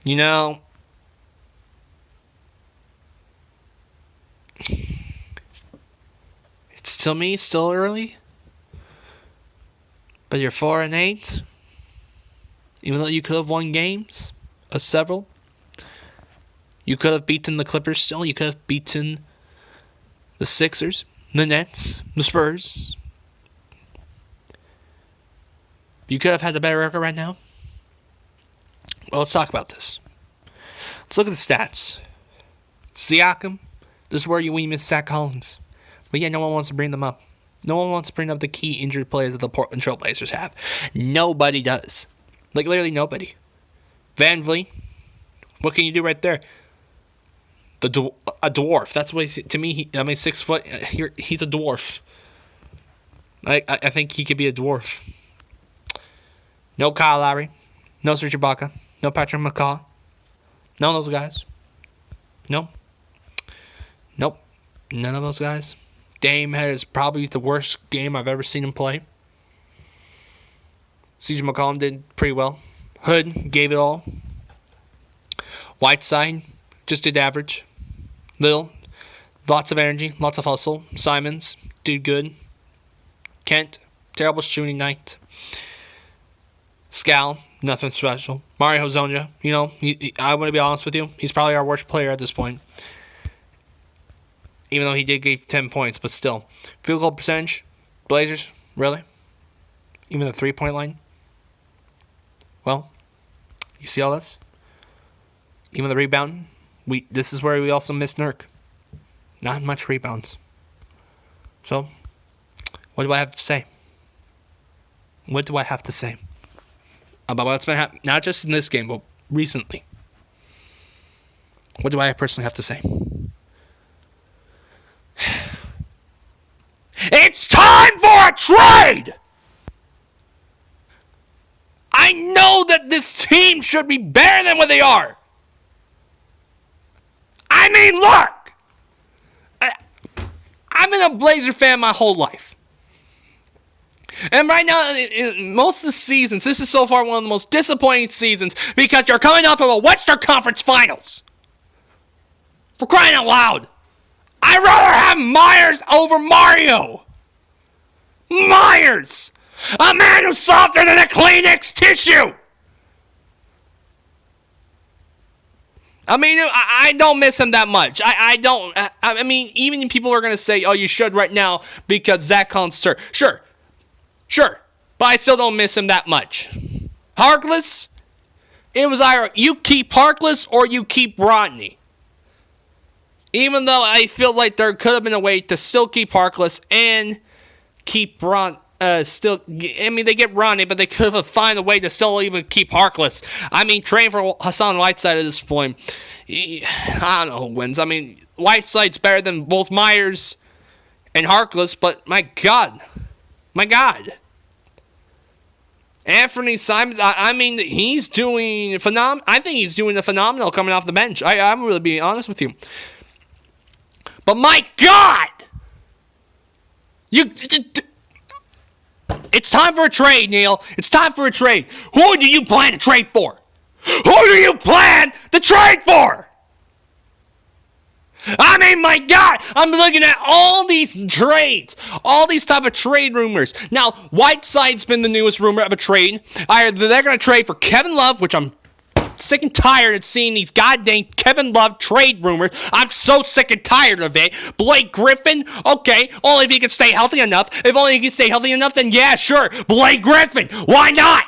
You know, it's to me still early. But you're 4-8. Even though you could have won games, several. You could have beaten the Clippers still. You could have beaten the Sixers, the Nets, the Spurs. You could have had a better record right now. Well, let's talk about this. Let's look at the stats. Siakam, this is where we miss Zach Collins. But yeah, no one wants to bring them up. No one wants to bring up the key injured players that the Portland Trail Blazers have. Nobody does. Like, literally nobody. Van Vliet, what can you do right there? A dwarf. That's what to me. 6 foot. He's a dwarf. I think he could be a dwarf. No Kyle Lowry. No Serge Ibaka. No Patrick McCaw. None of those guys. No. Nope. None of those guys. Dame has probably the worst game I've ever seen him play. CJ McCollum did pretty well. Hood gave it all. Whiteside just did average. Lil, lots of energy, lots of hustle. Simons did good. Kent, terrible shooting night. Scal, nothing special. Mario Hezonja, I want to be honest with you, he's probably our worst player at this point. Even though he did give 10 points, but still. Field goal percentage, Blazers, really? Even the 3-point line? Well, you see all this? Even the rebounding? This is where we also miss Nurk. Not much rebounds. So, what do I have to say? What do I have to say about what's been happening? Not just in this game, but recently. What do I personally have to say? It's time for a trade! I know that this team should be better than what they are. I mean, look! I've been a Blazer fan my whole life. And right now, in most of the seasons, this is so far one of the most disappointing seasons because you're coming off of a Western Conference Finals. For crying out loud. I'd rather have Myers over Mario. Myers! A man who's softer than a Kleenex tissue! I mean, I don't miss him that much. I don't. I mean, even if people are going to say, oh, you should right now because Zach Collins hurt. Sure. But I still don't miss him that much. Harkless, it was either you keep Harkless or you keep Rodney. Even though I feel like there could have been a way to still keep Harkless and keep they get Rodney, but they could have found a way to still even keep Harkless. I mean, trading for Hassan Whiteside at this point, I don't know who wins. I mean, Whiteside's better than both Myers and Harkless, but my God. Anthony Simons, I mean, he's doing phenomenal. I think he's doing a phenomenal coming off the bench. I'm really being honest with you. But my God! It's time for a trade, Neil. It's time for a trade. Who do you plan to trade for? Who do you plan to trade for? I mean, my God, I'm looking at all these trades, all these type of trade rumors. Now, Whiteside's been the newest rumor of a trade. Either they're going to trade for Kevin Love, which I'm sick and tired of seeing these goddamn Kevin Love trade rumors. I'm so sick and tired of it. Blake Griffin, okay, only if he can stay healthy enough. If only he can stay healthy enough, then yeah, sure. Blake Griffin, why not?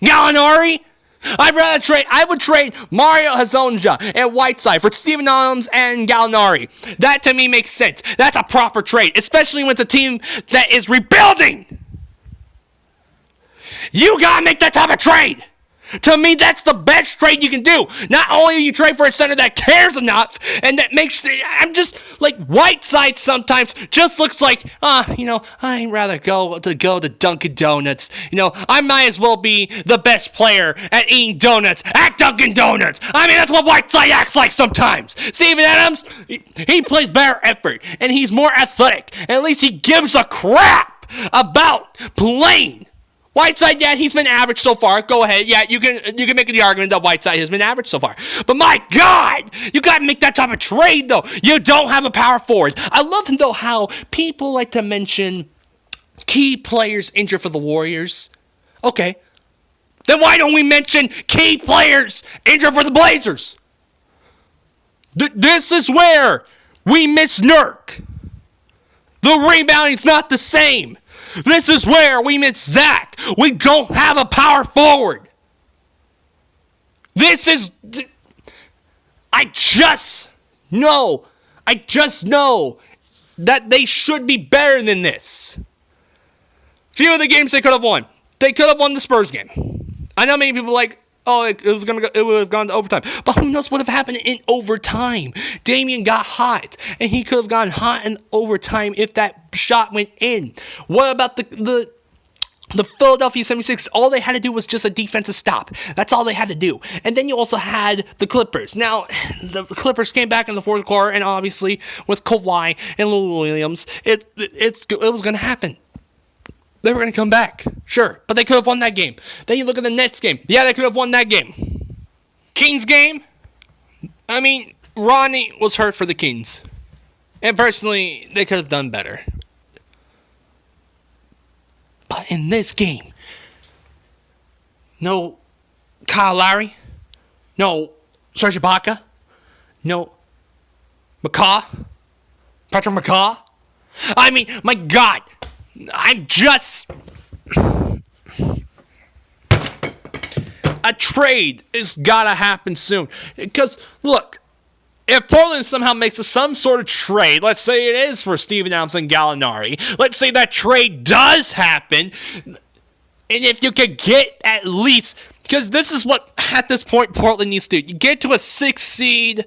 Gallinari? I would trade Mario Hezonja and Whiteside for Steven Adams and Gallinari. That to me makes sense. That's a proper trade, especially with a team that is rebuilding. You gotta make that type of trade. To me, that's the best trade you can do. Not only do you trade for a center that cares enough, and that makes, I'm just, like, Whiteside sometimes just looks like, I'd rather go to Dunkin' Donuts. I might as well be the best player at eating donuts at Dunkin' Donuts. I mean, that's what Whiteside acts like sometimes. Steven Adams, he plays better effort, and he's more athletic. At least he gives a crap about playing. Whiteside, yeah, he's been average so far. Go ahead. Yeah, you can make the argument that Whiteside has been average so far. But my God, you got to make that type of trade, though. You don't have a power forward. I love, though, how people like to mention key players injured for the Warriors. Okay. Then why don't we mention key players injured for the Blazers? This is where we miss Nurk. The rebounding's not the same. This is where we miss Zach. We don't have a power forward. I just know that they should be better than this. Few of the games they could have won. They could have won the Spurs game. I know many people are like, oh, it would have gone to overtime. But who knows what would have happened in overtime? Damian got hot, and he could have gotten hot in overtime if that shot went in. What about the Philadelphia 76ers? All they had to do was just a defensive stop. That's all they had to do. And then you also had the Clippers. Now, the Clippers came back in the fourth quarter, and obviously with Kawhi and Lou Williams, it was going to happen. They were going to come back, sure, but they could have won that game. Then you look at the Nets game. Yeah, they could have won that game. Kings game, I mean, Ronnie was hurt for the Kings. And personally, they could have done better. But in this game, no Kyle Lowry, no Serge Ibaka, no Patrick McCaw. I mean, my God. A trade is gotta happen soon. Because, look, if Portland somehow makes some sort of trade, let's say it is for Steven Adams and Gallinari, let's say that trade does happen, and if you could get at least, because this is what, at this point, Portland needs to do. You get to a 6 seed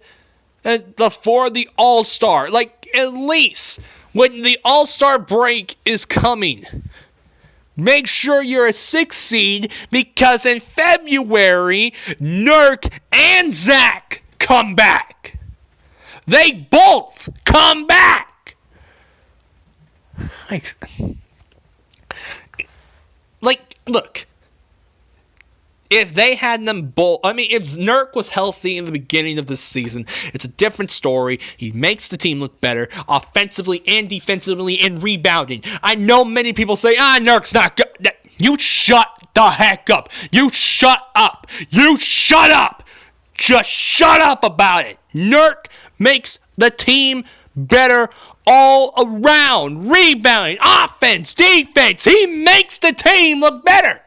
before the All-Star. Like, at least when the All-Star break is coming, make sure you're a 6 seed, because in February, Nurk and Zach come back. They both come back. Like, look. If they had them both, I mean, if Nurk was healthy in the beginning of this season, it's a different story. He makes the team look better offensively and defensively and rebounding. I know many people say, Nurk's not good. You shut the heck up. You shut up. You shut up. Just shut up about it. Nurk makes the team better all around. Rebounding, offense, defense. He makes the team look better.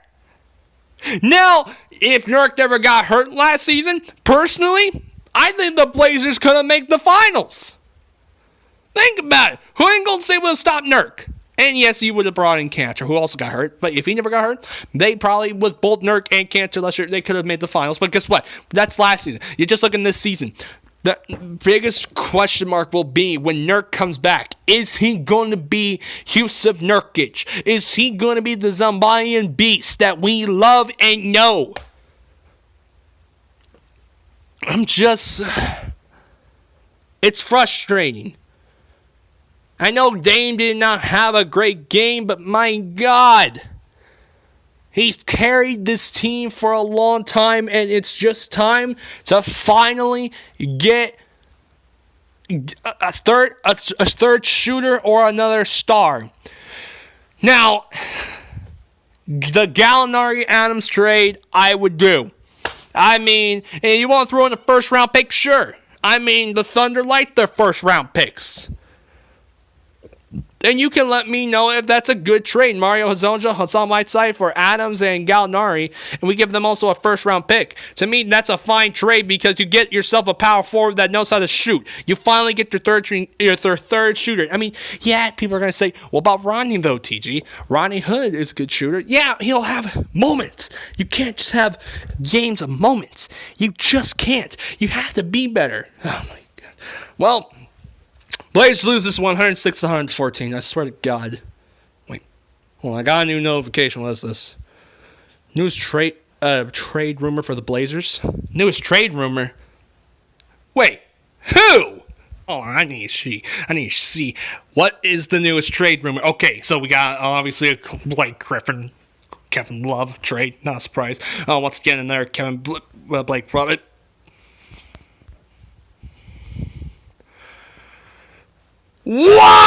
Now, if Nurk never got hurt last season, personally, I think the Blazers could have made the finals. Think about it. Who in Golden State would have stopped Nurk? And yes, he would have brought in Cantor, who also got hurt. But if he never got hurt, they probably, with both Nurk and Cantor, they could have made the finals. But guess what? That's last season. You just look in this season. The biggest question mark will be when Nurk comes back. Is he going to be Yusuf Nurkic? Is he going to be the Zombian beast that we love and know? It's frustrating. I know Dame did not have a great game, but my God. He's carried this team for a long time, and it's just time to finally get a third shooter or another star. Now, the Gallinari Adams trade, I would do. I mean, and you want to throw in a first-round pick? Sure. I mean, the Thunder like their first-round picks. And you can let me know if that's a good trade. Mario Hezonja, Hassan Whiteside for Adams and Gallinari, and we give them also a first-round pick. To me, that's a fine trade because you get yourself a power forward that knows how to shoot. You finally get your third shooter. I mean, yeah, people are going to say, what about Ronnie, though, TG? Ronnie Hood is a good shooter. Yeah, he'll have moments. You can't just have games of moments. You just can't. You have to be better. Oh, my God. Well, Blazers lose this 106-114. I swear to God. Wait. Hold on. I got a new notification. What is this? Newest trade rumor for the Blazers? Newest trade rumor? Wait. Who? Oh, I need to see. What is the newest trade rumor? Okay, so we got, obviously, Blake Griffin Kevin Love trade, not a surprise. Once again, another Blake Robert. What?